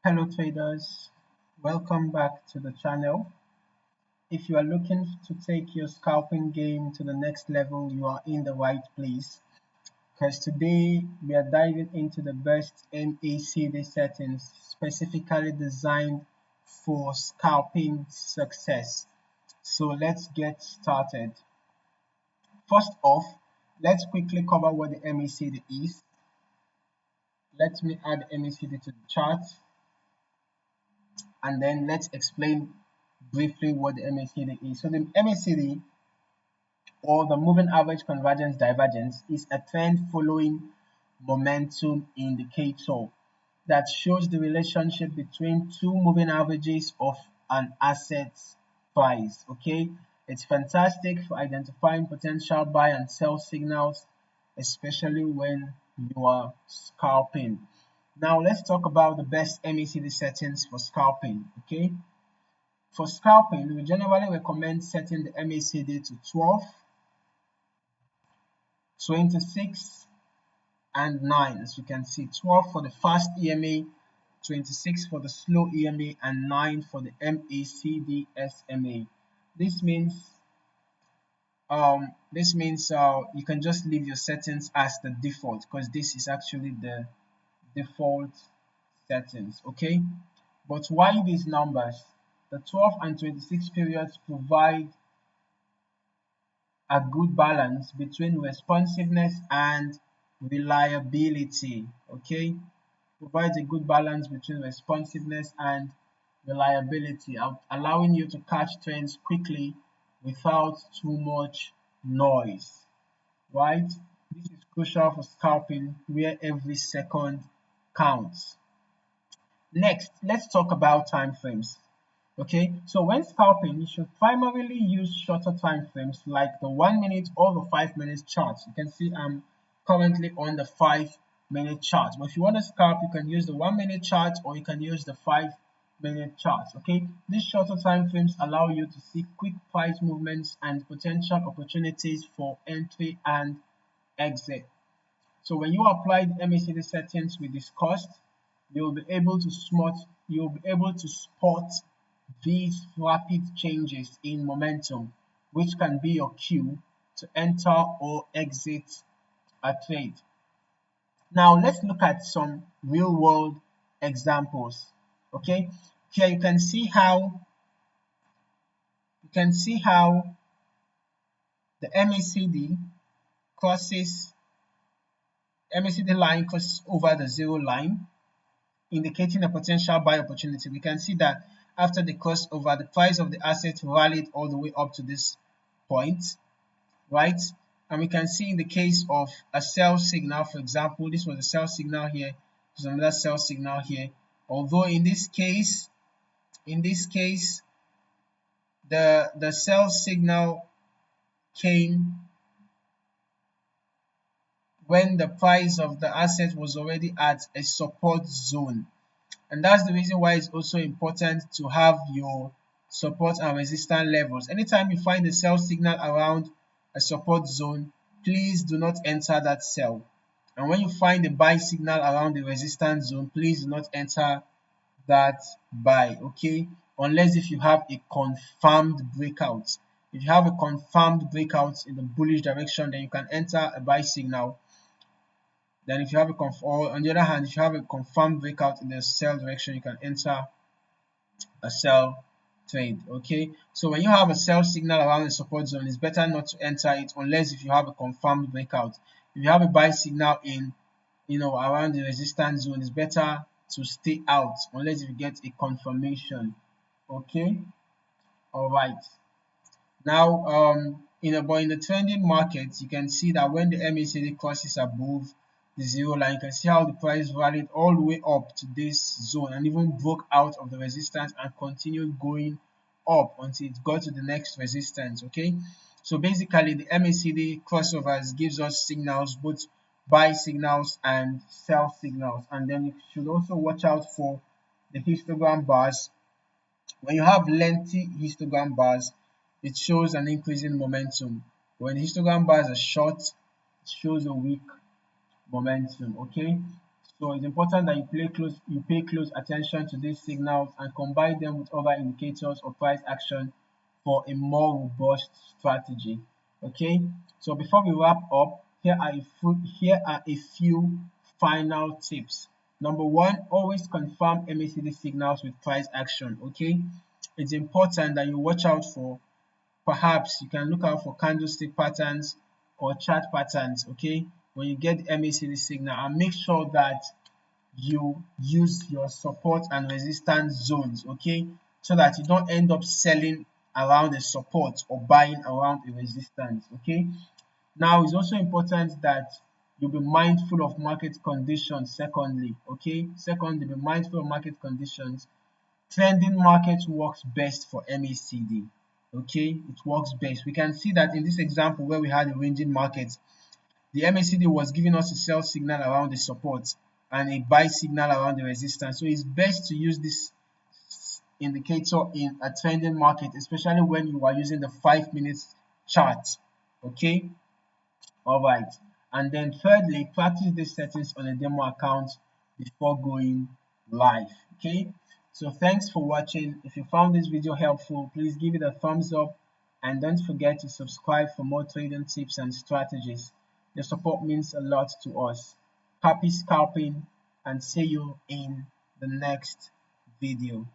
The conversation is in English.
Hello traders, welcome back to the channel. If you are looking to take your scalping game to the next level, you are in the right place because today we are diving into the best MACD settings specifically designed for scalping success. So let's get started. First off, let's quickly cover what the MACD is. Let me add MACD to the chart and then let's explain briefly what the MACD is. So the MACD, or the Moving Average Convergence Divergence, is a trend following momentum indicator that shows the relationship between two moving averages of an asset's price. Okay, it's fantastic for identifying potential buy and sell signals, especially when you are scalping. Now let's talk about the best MACD settings for scalping. Okay, for scalping, we generally recommend setting the MACD to 12, 26, and 9. As you can see, 12 for the fast EMA, 26 for the slow EMA, and 9 for the MACD SMA. This means you can just leave your settings as the default because this is actually the default settings. Okay, but why these numbers? The 12 and 26 periods provide a good balance between responsiveness and reliability. Okay, provides a good balance between responsiveness and reliability, allowing you to catch trends quickly without too much noise, right? This is crucial for scalping where every second counts. Next, let's talk about time frames. Okay, so when scalping, you should primarily use shorter time frames like the 1 minute or the 5 minute charts. You can see I'm currently on the 5 minute chart. But if you want to scalp, you can use the 1 minute chart or you can use the 5 minute charts. Okay, these shorter time frames allow you to see quick price movements and potential opportunities for entry and exit. So when you apply the MACD settings we discussed, you'll be able to spot these rapid changes in momentum, which can be your cue to enter or exit a trade. Now let's look at some real world examples. Okay, here you can see how the crosses MACD line crosses over the zero line, indicating a potential buy opportunity. We can see that after the crossover, the price of the asset rallied all the way up to this point, right? And we can see in the case of a sell signal, for example, this was a sell signal here, there's another sell signal here. Although in this case, the sell signal came when the price of the asset was already at a support zone. And that's the reason why it's also important to have your support and resistance levels. Anytime you find a sell signal around a support zone, please do not enter that sell. And when you find a buy signal around the resistance zone, please do not enter that buy. Okay, unless if you have a confirmed breakout. If you have a confirmed breakout in the bullish direction, then you can enter a buy signal. Then if you have or on the other hand, if you have a confirmed breakout in the sell direction, you can enter a sell trade. Okay, so when you have a sell signal around the support zone, it's better not to enter it unless if you have a confirmed breakout. If you have a buy signal in around the resistance zone, it's better to stay out unless if you get a confirmation. Okay, all right. Now in the trending market, you can see that when the MACD crosses above the zero line, you can see how the price rallied all the way up to this zone and even broke out of the resistance and continued going up until it got to the next resistance. Okay, so basically the MACD crossovers gives us signals, both buy signals and sell signals. And then you should also watch out for the histogram bars. When you have lengthy histogram bars, it shows an increase in momentum. When histogram bars are short, it shows a weak momentum. Okay, So it's important that you pay close attention to these signals and combine them with other indicators or price action for a more robust strategy. Okay, so before we wrap up, here are a few final tips. Number one, always confirm MACD signals with price action. Okay, it's important that you watch out for, perhaps you can look out for candlestick patterns or chart patterns. Okay, when you get MACD signal, and make sure that you use your support and resistance zones, okay, so that you don't end up selling around a support or buying around a resistance. Okay, now it's also important that you be mindful of market conditions. Secondly, be mindful of market conditions. Trending market works best for MACD. Okay, it works best. We can see that in this example where we had a ranging market, the MACD was giving us a sell signal around the support and a buy signal around the resistance. So it's best to use this indicator in a trending market, especially when you are using the 5 minute chart. Okay, all right. And then thirdly, practice these settings on a demo account before going live. Okay, so thanks for watching. If you found this video helpful, please give it a thumbs up and don't forget to subscribe for more trading tips and strategies. Your support means a lot to us. Happy scalping and see you in the next video.